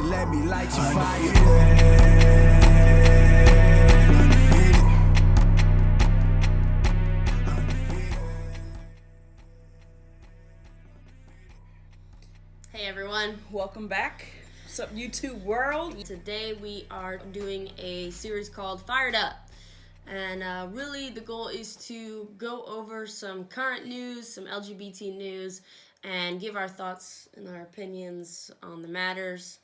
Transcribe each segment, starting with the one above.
Let me light your fire. Hey everyone, Welcome back. What's up, YouTube world? today we are doing a series called Fired Up, and really the goal is to go over some current news, some LGBT news, and give our thoughts and our opinions on the matters,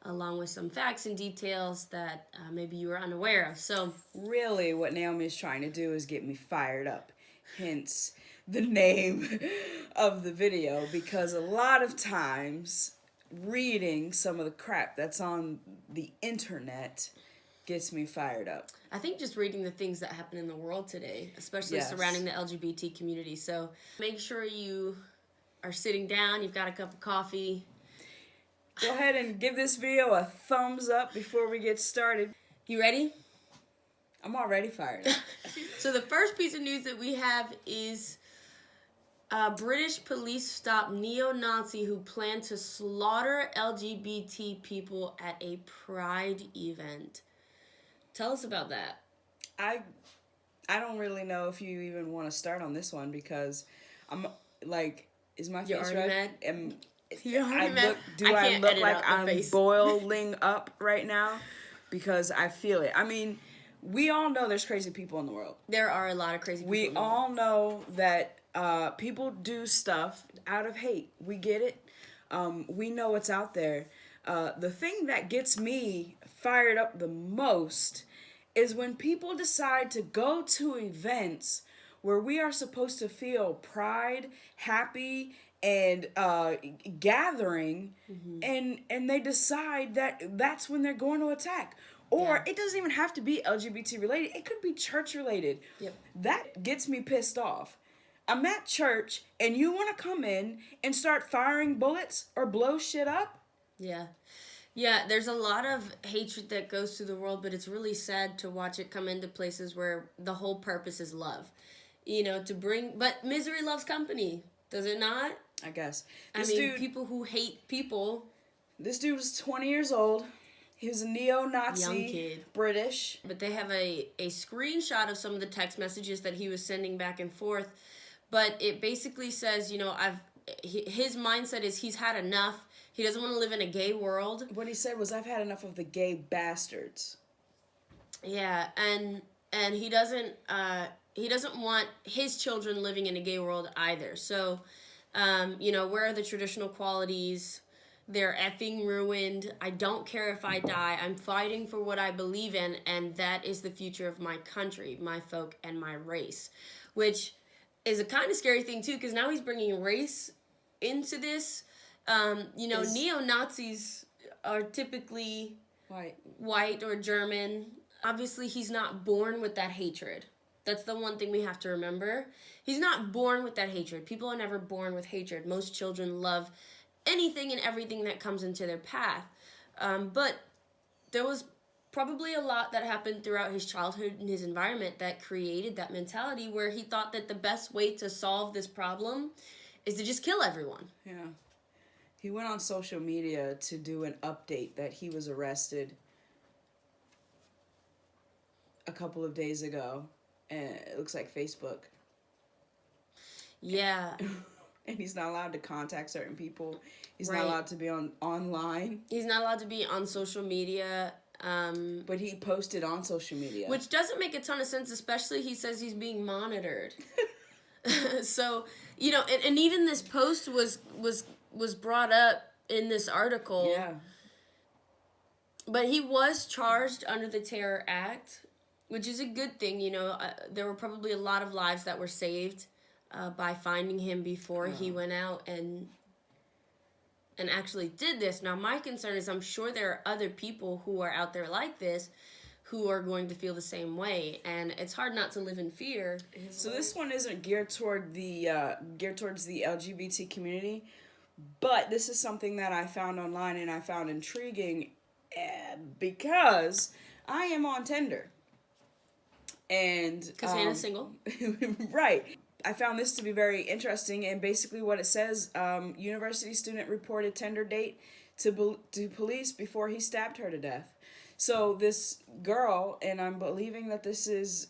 along with some facts and details that maybe you were unaware of. So Really, what Naomi is trying to do is get me fired up. Hence the name of the video, because a lot of times reading some of the crap that's on the internet gets me fired up. I think just reading the things that happen in the world today, especially Yes. surrounding the LGBT community. So make sure you are sitting down, you've got a cup of coffee. Go ahead and give this video a thumbs up before we get started. You ready? I'm already fired up. So the first piece of news that we have is British police stop neo-Nazi who planned to slaughter LGBT people at a pride event. Tell us about that. I don't really know if you even want to start on this one, because I'm like, is my You're face already red? mad? You're already mad? Do I I can't look edit like out the I'm face. boiling up right now? Because I feel it. I mean, we all know there's crazy people in the world. There are a lot of crazy people. We in the world. all know that people do stuff out of hate. We get it. We know what's out there. The thing that gets me fired up the most is when people decide to go to events where we are supposed to feel pride, happy, and gathering, and they decide that that's when they're going to attack. Or Yeah. it doesn't even have to be LGBT related. It could be church related. Yep. That gets me pissed off. I'm at church and you want to come in and start firing bullets or blow shit up? Yeah. Yeah, there's a lot of hatred that goes through the world, but it's really sad to watch it come into places where the whole purpose is love. You know, but misery loves company, does it not? I guess. People who hate people. This dude was 20 years old. He was a neo-Nazi, Young kid. British. But they have a screenshot of some of the text messages that he was sending back and forth. But it basically says, you know, his mindset is he's had enough. He doesn't want to live in a gay world. What he said was, I've had enough of the gay bastards. Yeah, and he doesn't want his children living in a gay world either. So, you know, where are the traditional qualities? They're effing ruined. I don't care if I die. I'm fighting for what I believe in, and that is the future of my country, my folk, and my race. Which is a kind of scary thing, too, because now he's bringing race into this. You know, neo-Nazis are typically white or German. Obviously, he's not born with that hatred. That's the one thing we have to remember. He's not born with that hatred. People are never born with hatred. Most children love anything and everything that comes into their path. But there was probably a lot that happened throughout his childhood and his environment that created that mentality where he thought that the best way to solve this problem is to just kill everyone. Yeah. He went on social media to do an update that he was arrested a couple of days ago. And it looks like Facebook. Yeah. And he's not allowed to contact certain people. He's Right. not allowed to be online. He's not allowed to be on social media. But he posted on social media. Which doesn't make a ton of sense, especially he says he's being monitored. So, you know, and even this post was brought up in this article. Yeah. But he was charged under the Terror Act, which is a good thing. You know, there were probably a lot of lives that were saved by finding him before he went out and actually did this. Now, my concern is I'm sure there are other people who are out there like this who are going to feel the same way, and it's hard not to live in fear. So this one isn't geared towards the LGBT community, but this is something that I found online and I found intriguing because I am on Tinder. And Because Hannah's single. Right. I found this to be very interesting, and basically what it says, university student reported Tinder date to police before he stabbed her to death. So this girl, and I'm believing that this is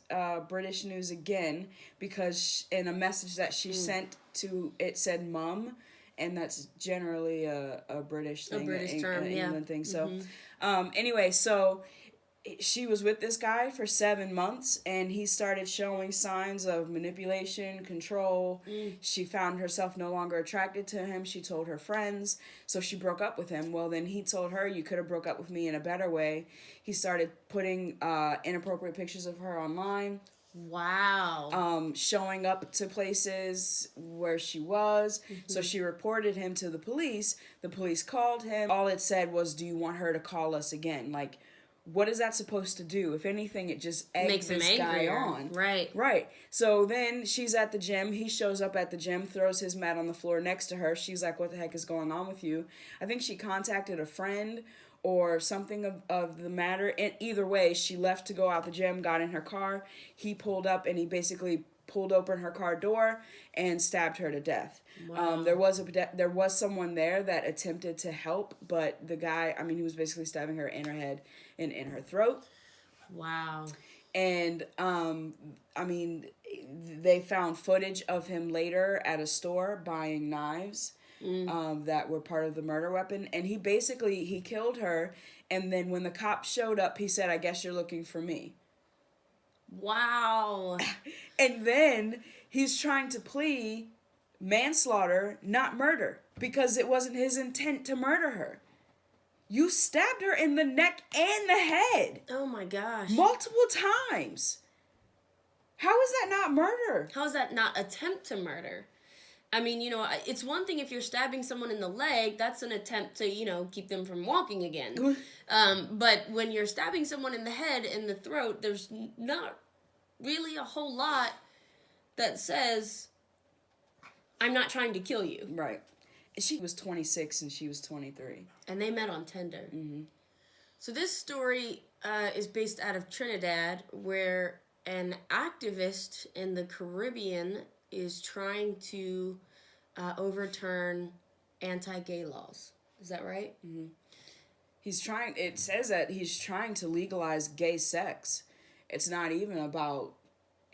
British news again, because in a message that she sent to, it said mum, and that's generally a British thing, a British term, an yeah. England thing. So anyway, so she was with this guy for 7 months, and he started showing signs of manipulation, control. She found herself no longer attracted to him. She told her friends, so she broke up with him. Well, then he told her, you could have broke up with me in a better way. He started putting inappropriate pictures of her online. Wow. Showing up to places where she was. So she reported him to the police. The police called him. All it said was, do you want her to call us again? Like, what is that supposed to do? If anything, it just eggs this guy on. Right. Right. So then she's at the gym. He shows up at the gym, throws his mat on the floor next to her. She's like, what the heck is going on with you? I think she contacted a friend or something of the matter. And either way, she left to go out the gym, got in her car. He pulled up, and he basically pulled open her car door and stabbed her to death. Wow. There was someone there that attempted to help, but the guy, I mean, he was basically stabbing her in her head and in her throat. Wow. And I mean, they found footage of him later at a store buying knives that were part of the murder weapon, and he killed her, and then when the cops showed up, he said, I guess you're looking for me. Wow. And then he's trying to plead manslaughter, not murder, because it wasn't his intent to murder her. You stabbed her in the neck and the head. Oh my gosh. Multiple times. How is that not murder? How is that not attempt to murder? I mean, it's one thing if you're stabbing someone in the leg, that's an attempt to, keep them from walking again. But when you're stabbing someone in the head and the throat, there's not really a whole lot that says, I'm not trying to kill you. Right. She was 26 and she was 23. And they met on Tinder. Mm-hmm. So this story is based out of Trinidad, where an activist in the Caribbean is trying to overturn anti-gay laws. Is that right? Mm-hmm. It says that he's trying to legalize gay sex. It's not even about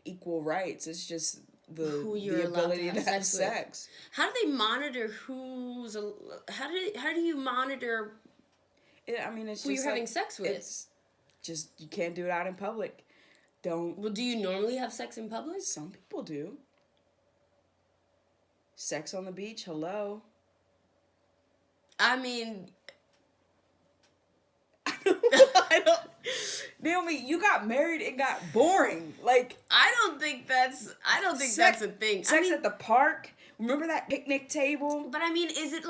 equal rights. It's just the ability to have sex. How do they monitor how do you monitor who you're having sex with? It's just, you can't do it out in public. Well, do you normally have sex in public? Some people do. Sex on the beach, hello. I mean, I don't. Naomi, you got married and got boring. Like, I don't think that's a thing. Sex at the park. Remember that picnic table? But I mean, is it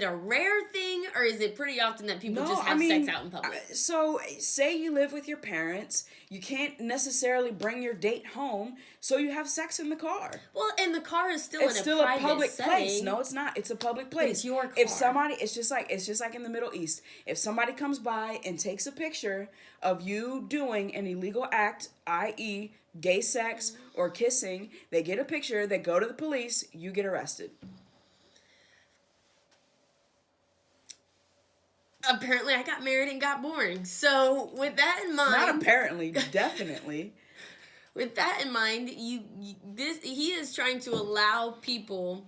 a rare thing, or is it pretty often that people just have sex out in public? So, say you live with your parents, you can't necessarily bring your date home, so you have sex in the car. Well, and the car is still it's in still a private public setting. place. No, it's not. It's a public place. But it's your car. If somebody, it's just like in the Middle East. If somebody comes by and takes a picture of you doing an illegal act, i.e., gay sex or kissing, they get a picture, they go to the police, you get arrested. Apparently, I got married and got boring. So, with that in mind... Not apparently, definitely. With that in mind, he is trying to allow people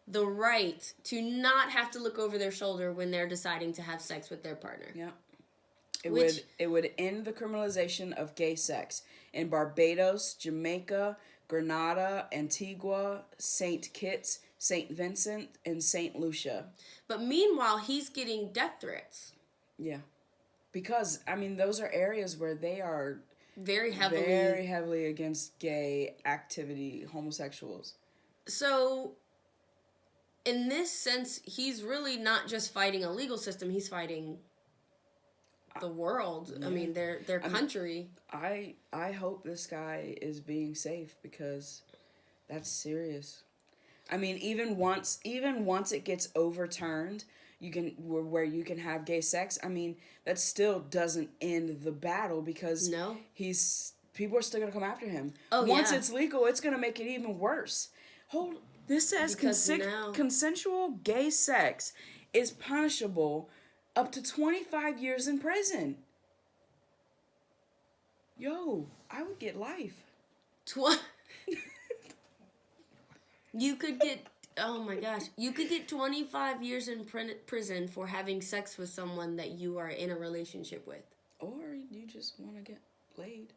the right to not have to look over their shoulder when they're deciding to have sex with their partner. Yeah. It would end the criminalization of gay sex in Barbados, Jamaica, Grenada, Antigua, St. Kitts, St. Vincent, and St. Lucia. But meanwhile, he's getting death threats. Yeah. Because, those are areas where they are very heavily against gay activity, homosexuals. So, in this sense, he's really not just fighting a legal system, he's fighting the world. Yeah. Their country. I hope this guy is being safe, because that's serious. Even once it gets overturned, where you can have gay sex, that still doesn't end the battle, because people are still gonna come after him. Once it's legal, it's gonna make it even worse. This says consensual gay sex is punishable up to 25 years in prison. Yo, I would get life. You could get, oh my gosh, you could get 25 years in prison for having sex with someone that you are in a relationship with. Or you just want to get laid.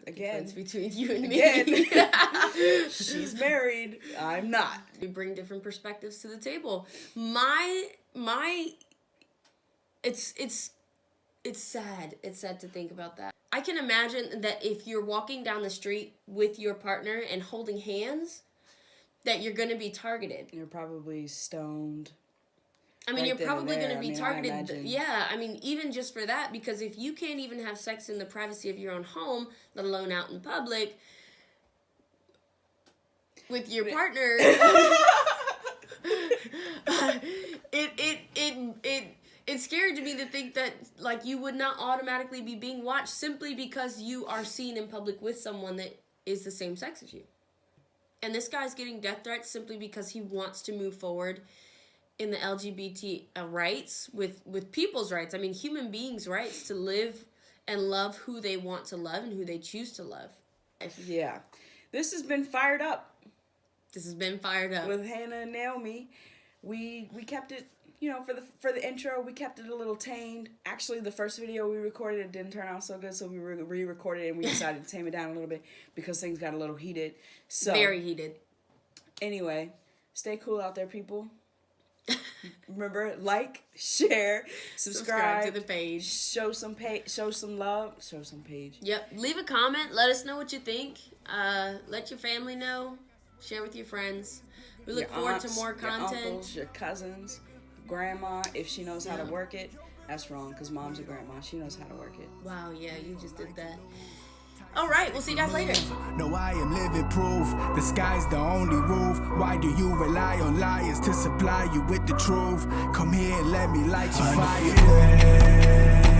Again, Difference between you and me. Again. She's married. I'm not. We bring different perspectives to the table. It's sad. It's sad to think about that. I can imagine that if you're walking down the street with your partner and holding hands, that you're going to be targeted. You're probably stoned. I mean, right you're then probably and there. going to be I targeted. imagine. Yeah, I mean, even just for that, because if you can't even have sex in the privacy of your own home, let alone out in public with your partner, it's scary to me to think that, like, you would not automatically be being watched simply because you are seen in public with someone that is the same sex as you. And this guy's getting death threats simply because he wants to move forward in the LGBT rights with people's rights. I mean, human beings' rights to live and love who they want to love and who they choose to love. Yeah. This has been Fired Up. This has been Fired Up. With Hannah and Naomi. We kept it, you know, for the intro, we kept it a little tamed. Actually, the first video we recorded, it didn't turn out so good, so we re-recorded it and we decided to tame it down a little bit because things got a little heated. So very heated. Anyway, stay cool out there, people. Remember, like, share, subscribe to the page. Show some love, show some page. Yep. Leave a comment. Let us know what you think. Let your family know. Share with your friends. We look forward to more content. Your uncles, your cousins, grandma, if she knows how to work it. That's wrong, because mom's a grandma. She knows how to work it. Wow, yeah, you just did that. All right, we'll see you guys later. No, I am living proof. The sky's the only roof. Why do you rely on liars to supply you with the truth? Come here and let me light your fire.